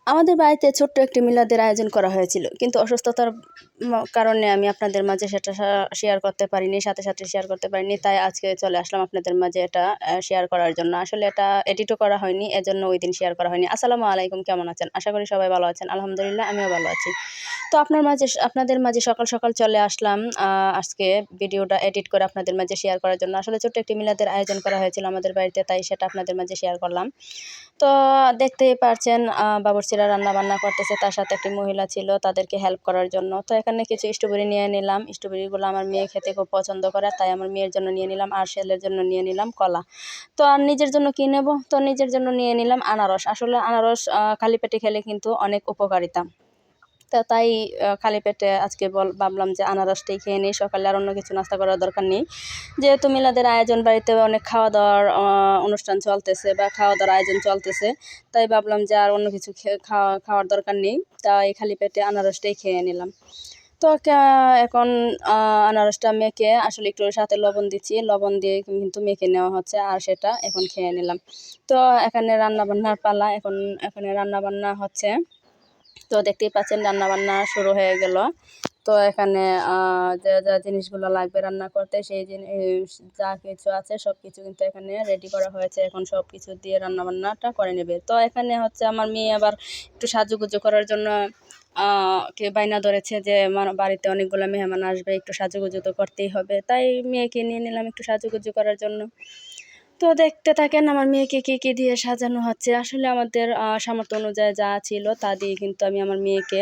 আমাদের বাড়িতে ছোট্ট একটি মিলাদের আয়োজন করা হয়েছিল, কিন্তু অসুস্থতার কারণে আমি আপনাদের মাঝে সেটা শেয়ার করতে পারিনি, সাথে সাথে শেয়ার করতে পারিনি। তাই আজকে চলে আসলাম আপনাদের মাঝে এটা শেয়ার করার জন্য। আসলে এটা এডিটও করা হয়নি, এজন্য ওই দিন শেয়ার করা হয়নি। আসসালামু আলাইকুম, কেমন আছেন? আশা করি সবাই ভালো আছেন। আলহামদুলিল্লাহ, আমিও ভালো আছি। তো আপনাদের মাঝে সকাল সকাল চলে আসলাম আজকে ভিডিওটা এডিট করে আপনাদের মাঝে শেয়ার করার জন্য। আসলে ছোট্ট একটি মিলাদের আয়োজন করা হয়েছিল আমাদের বাড়িতে, তাই সেটা আপনাদের মাঝে শেয়ার করলাম। তো দেখতেই পারছেন বাবুর্চিরা রান্নাবান্না করতেছে, তার সাথে একটি মহিলা ছিল তাদেরকে হেল্প করার জন্য। তো এখানে কিছু স্ট্রবেরি নিয়ে নিলাম। স্ট্রবেরিগুলো আমার মেয়ে খেতে খুব পছন্দ করে, তাই আমার মেয়ের জন্য নিয়ে নিলাম, আর ছেলের জন্য নিয়ে নিলাম কলা। তো আর নিজের জন্য কী নেব? তো নিজের জন্য নিয়ে নিলাম আনারস। আসলে আনারস খালি পেটে খেলে কিন্তু অনেক উপকারিতা। তো তাই খালি পেটে আজকে ভাবলাম যে আনারসটাই খেয়ে নিই, সকালে আর অন্য কিছু নাস্তা করার দরকার নেই। যেহেতু মিলাদের আয়োজন, বাড়িতে অনেক খাওয়া দাওয়ার অনুষ্ঠান চলতেছে বা খাওয়া দাওয়ার আয়োজন চলতেছে, তাই ভাবলাম যে আর অন্য কিছু খাওয়ার দরকার নেই, তাই খালি পেটে আনারসটাই খেয়ে নিলাম। তো এখন আনারসটা মেখে আসলে একটু সাথে লবণ দিচ্ছি, লবণ দিয়ে কিন্তু মেখে নেওয়া হচ্ছে, আর সেটা এখন খেয়ে নিলাম। তো এখানে রান্নাবান্নার পালা, এখানে রান্নাবান্না হচ্ছে। তো দেখতেই পাচ্ছেন রান্নাবান্না শুরু হয়ে গেল। তো এখানে যা যা জিনিসগুলো লাগবে রান্না করতে, সেই জিনিস যা কিছু আছে সব কিছু কিন্তু এখানে রেডি করা হয়েছে। এখন সব কিছু দিয়ে রান্নাবান্নাটা করে নেবে। তো এখানে হচ্ছে আমার মেয়ে আবার একটু সাজুগুজু করার জন্য কে বায়না ধরেছে যে বাড়িতে অনেকগুলো মেহমান আসবে, একটু সাজুগুজু তো করতেই হবে। তাই মেয়েকে নিয়ে নিলাম একটু সাজুগুজু করার জন্য। তো দেখতে থাকেন আমার মেয়েকে কী দিয়ে সাজানো হচ্ছে। আসলে আমাদের সামর্থ্য অনুযায়ী যা ছিল তা দিয়ে কিন্তু আমি আমার মেয়েকে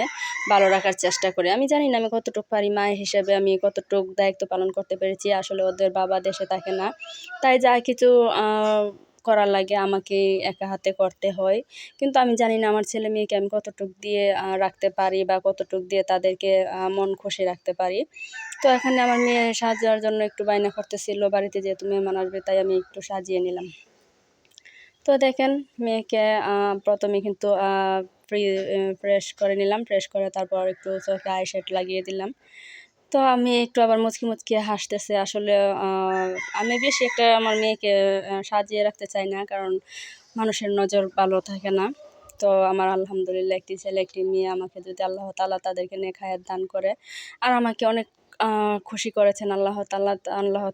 ভালো রাখার চেষ্টা করি। আমি জানি না আমি কতটুকু পারি, মা হিসেবে আমি কতটুকু দায়িত্ব পালন করতে পেরেছি। আসলে ওদের বাবা দেশে থাকে না, তাই যা কিছু করার লাগে আমাকেই একা হাতে করতে হয়। কিন্তু আমি জানি না আমার ছেলে মেয়েকে আমি কতটুকু দিয়ে রাখতে পারি বা কতটুকু দিয়ে তাদেরকে মন খুশি রাখতে পারি। তো এখানে আমার মেয়ে সাজার জন্য একটু বায়না করতেছিল, বাড়িতে যেহেতু মেহমান আসবে তাই আমি একটু সাজিয়ে নিলাম। তো দেখেন মেয়েকে প্রথমে কিন্তু ফ্রেশ করে নিলাম, ফ্রেশ করে তারপর একটু চোখে আইশ্যাডো লাগিয়ে দিলাম। তো আমি একটু আবার মুচকি মুচকি হাসতেছে। আসলে আমি বেশি একটা আমার মেয়েকে সাজিয়ে রাখতে চাই না, কারণ মানুষের নজর ভালো থাকে না। তো আমার আলহামদুলিল্লাহ একটি ছেলে একটি মেয়ে, আমাকে যদি আল্লাহ তাআলা তাদেরকে নেক হায়াত দান করে, আর আমাকে অনেক খুশি করেছেন আল্লাহ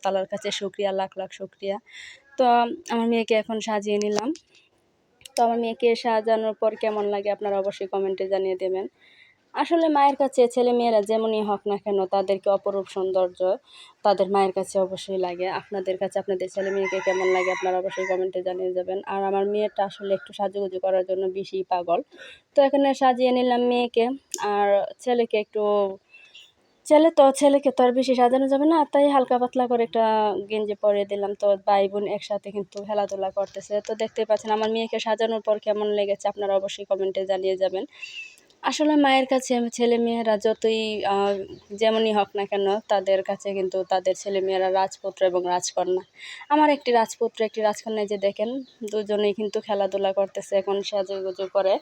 তাআলার কাছে শুকরিয়া, লাখ লাখ শুকরিয়া। তো আমার মেয়েকে এখন সাজিয়ে নিলাম। তো আমার মেয়েকে সাজানোর পর কেমন লাগে আপনারা অবশ্যই কমেন্টে জানিয়ে দেবেন। আসলে মায়ের কাছে ছেলেমেয়েরা যেমনই হোক না কেন, তাদেরকে অপরূপ সৌন্দর্য তাদের মায়ের কাছে অবশ্যই লাগে। আপনাদের কাছে আপনাদের ছেলেমেয়েকে কেমন লাগে আপনারা অবশ্যই কমেন্টে জানিয়ে যাবেন। আর আমার মেয়েটা আসলে একটু সাজুগুজু করার জন্য বেশিই পাগল। তো এখানে সাজিয়ে নিলাম মেয়েকে, আর ছেলেকে একটু ছেলেকে তো আর বেশি সাজানো যাবে না, তাই হালকা পাতলা করে একটা গেঞ্জি পরিয়ে দিলাম। তো ভাই বোন একসাথে কিন্তু খেলাধুলা করতেছে। তো দেখতেই পাচ্ছেন আমার মেয়েকে সাজানোর পর কেমন লেগেছে আপনারা অবশ্যই কমেন্টে জানিয়ে যাবেন। আসলে মায়ের কাছে ছেলেমেয়েরা যতই যেমনই হোক না কেন, তাদের কাছে কিন্তু তাদের ছেলেমেয়েরা রাজপুত্র এবং রাজকন্যা। আমার একটি রাজপুত্র একটি রাজকন্যা, যে দেখেন দুজনেই কিন্তু খেলাধুলা করতেছে এখন সাজুগুজু করে।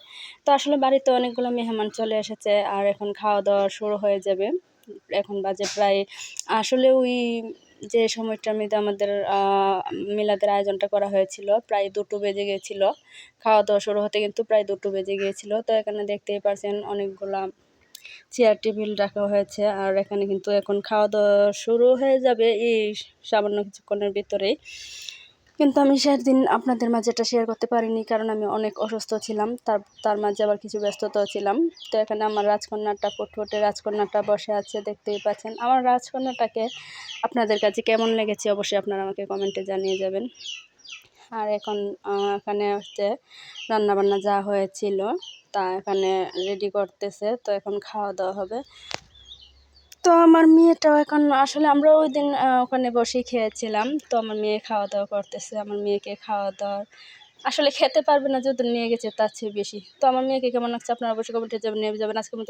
তো আসলে বাড়িতে অনেকগুলো মেহমান চলে এসেছে, আর এখন খাওয়া দাওয়া শুরু হয়ে যাবে। এখন বাজে প্রায়, আসলে ওই যে সময়টার মধ্যে আমাদের মিলাদের আয়োজনটা করা হয়েছিল প্রায় 2টো বেজে গিয়েছিল। খাওয়া দাওয়া শুরু হতে কিন্তু প্রায় 2টো বেজে গিয়েছিল। তো এখানে দেখতেই পারছেন অনেকগুলা চেয়ার টেবিল রাখা হয়েছে, আর এখানে কিন্তু এখন খাওয়া দাওয়া শুরু হয়ে যাবে এই সামান্য কিছুক্ষণের ভিতরেই। কিন্তু আমি সেদিন আপনাদের মাঝে এটা শেয়ার করতে পারিনি, কারণ আমি অনেক অসুস্থ ছিলাম, তার মাঝে আবার কিছু ব্যস্ততাও ছিলাম। তো এখানে আমার রাজকন্যাটা, ফুটফুটে রাজকন্যাটা বসে আছে, দেখতেই পাচ্ছেন। আমার রাজকন্যাটাকে আপনাদের কাছে কেমন লেগেছে অবশ্যই আপনারা আমাকে কমেন্টে জানিয়ে যাবেন। আর এখন এখানে হচ্ছে রান্নাবান্না যা হয়েছিল তা এখানে রেডি করতেছে। তো এখন খাওয়া দাওয়া হবে। তো আমার মেয়েটাও এখন, আসলে আমরা ওই দিন ওখানে বসেই খেয়েছিলাম। তো আমার মেয়ে খাওয়া দাওয়া করতেছে। আমার মেয়েকে খাওয়া দাওয়া আসলে খেতে পারবে না, যত নিয়ে গেছে তার চেয়ে বেশি। তো আমার মেয়েকে কেমন লাগছে আপনারা অবশ্যই কমেন্টে যাবেন, নিয়ে যাবেন। আজকের মতো